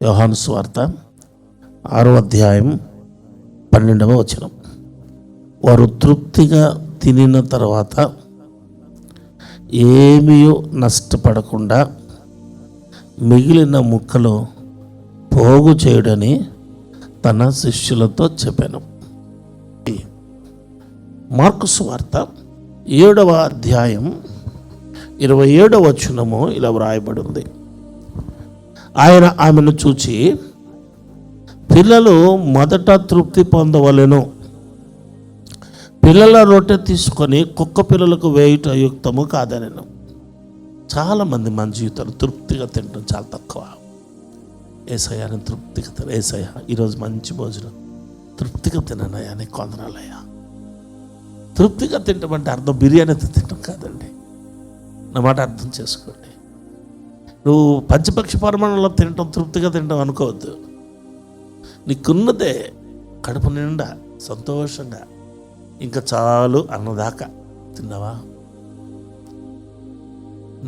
యోహాను సువార్త 6వ అధ్యాయం 12వ వచనం. వారు తృప్తిగా తినిన తర్వాత ఏమీ నష్టపడకుండా మిగిలిన ముక్కలు పోగు చేయడని తన శిష్యులతో చెప్పాను. మార్కు సువార్త 7వ అధ్యాయం 27వ వచనము ఇలా వ్రాయబడి ఉంది. ఆయన ఆమెను చూచి, పిల్లలు మొదట తృప్తి పొందవలెను, పిల్లల రొట్టె తీసుకొని కుక్క పిల్లలకు వేయుట యుక్తము కాదనెను. చాలామంది మన జీవితాలు తృప్తిగా తినడం చాలా తక్కువ. ఏసయ్యా తృప్తిగా తిన, ఏసయ్యా ఈరోజు మంచి భోజనం తృప్తిగా తిననయ్యా, నీకు కొందనాలయ్యా. తృప్తిగా తింటామంటే అర్థం బిర్యానీతో తినడం కాదండి. నా మాట అర్థం చేసుకోండి. నువ్వు పంచపక్షి పరిమాణంలో తినటం తృప్తిగా తినడం అనుకోవద్దు. నీకున్నదే కడుపు నిండా సంతోషంగా ఇంకా చాలు అన్నదాకా తిన్నావా?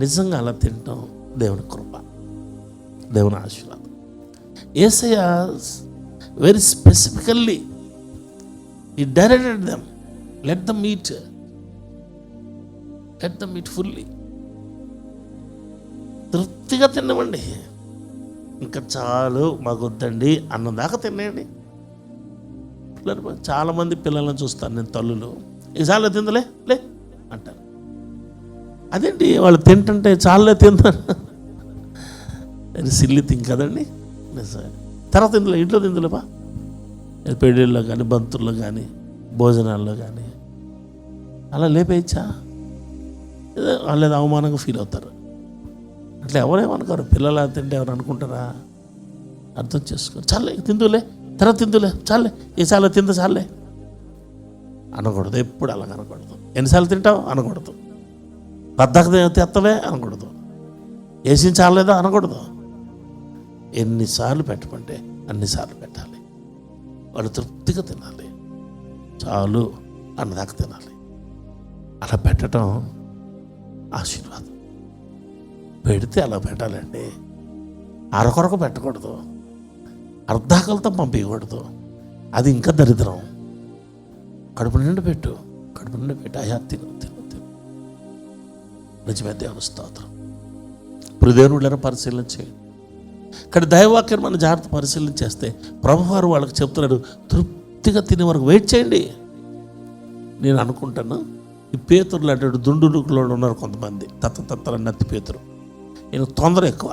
నిజంగా అలా తినటం దేవుని కృప, దేవుని ఆశీర్వాదం. యేసయ్య very specifically he directed them, let them eat fully. తృప్తిగా తినమండి, ఇంకా చాలు మాకు వద్దండి అన్నదాకా తినేయండి. చాలామంది పిల్లలను చూస్తాను నేను, తల్లులు ఈసారి తిందలే లే అంటారు. అదేంటి వాళ్ళు తింటుంటే చాలే తింటారు, అది సిల్లి థింగ్ కదండి. తర్వాత తిందులే, ఇంట్లో తిందులేపా, పెళ్ళిళ్ళలో కానీ బంతుల్లో కానీ భోజనాల్లో కానీ అలా లేపేయచ్చా? వాళ్ళు ఏదో అవమానంగా ఫీల్ అవుతారు. అట్లా ఎవరేమనుకోరు. పిల్లలు తింటే ఎవరు అనుకుంటారా? అర్థం చేసుకోరు. చాలే తిందులే, తర్వాత తిందులే, చాలే ఈసారి తింద చాలే అనకూడదు. ఎప్పుడు అలాగ అనకూడదు. ఎన్నిసార్లు తింటావు అనకూడదు. బద్దక తెత్తవే అనకూడదు. వేసి చాలేదా అనకూడదు. ఎన్నిసార్లు పెట్టమంటే అన్నిసార్లు పెట్టాలి. వాళ్ళు తృప్తిగా తినాలి, చాలు అన్నదాకా తినాలి. అలా పెట్టడం ఆశీర్వాదం. పెడితే అలా పెట్టాలండి. అరకొరకు పెట్టకూడదు, అర్ధాకలతో పంపించకూడదు. అది ఇంకా దరిద్రం. కడుపు నిండా పెట్టు, కడుపు నిండా పెట్టు. అయ్యా తిను తిను తిను. నిజమే, దేవుని స్తోత్రం. దేవుని పరిశీలన చేయండి. కానీ దైవవాక్యం మన జాగ్రత్త పరిశీలన చేస్తే ప్రభువారు వాళ్ళకి చెప్తున్నారు, తృప్తిగా తినే వరకు వెయిట్ చేయండి. నేను అనుకుంటాను, ఈ పేతురులు అంటే దుండులో ఉన్నారు కొంతమంది, తత్తల నత్తి పేతురు. ఈయన తొందర ఎక్కువ,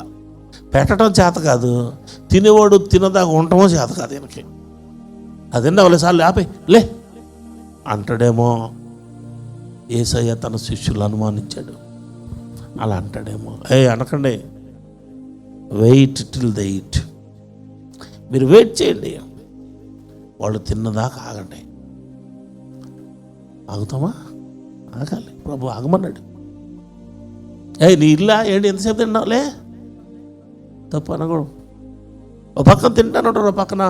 పెట్టడం చేత కాదు, తినేవాడు తినదాకా ఉండటమో చేత కాదు ఈయనకి. అదండి వాళ్ళ సార్లు ఆపే లే అంటాడేమో. యేసయ్య తన శిష్యులు అనుమానించాడు, అలా అంటాడేమో. అనకండి, వెయిట్ టిల్ దే ఈట్. మీరు వెయిట్ చేయండి, వాళ్ళు తిన్నదాకా ఆగండి. ఆగుతామా? ఆగాలి. ప్రభు ఆగమన్నాడు. నీ ఇల్లా ఏంటి ఎంతసేపు తిన్నావులే, తప్పు అనకూడదు. ఒక పక్కన తింటానే ఉంటారు, ఒక పక్కన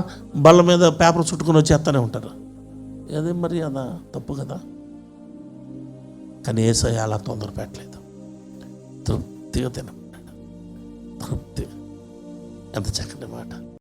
బల్ల మీద పేపర్ చుట్టుకుని వచ్చేస్తూనే ఉంటారు. అదే మరి అదా తప్పు కదా. కానీ యేసయ్య అలా తొందర పెట్టలేదు, తృప్తిగా తినమన్నాడు. తృప్తిగా. ఎంత చక్కటి మాట.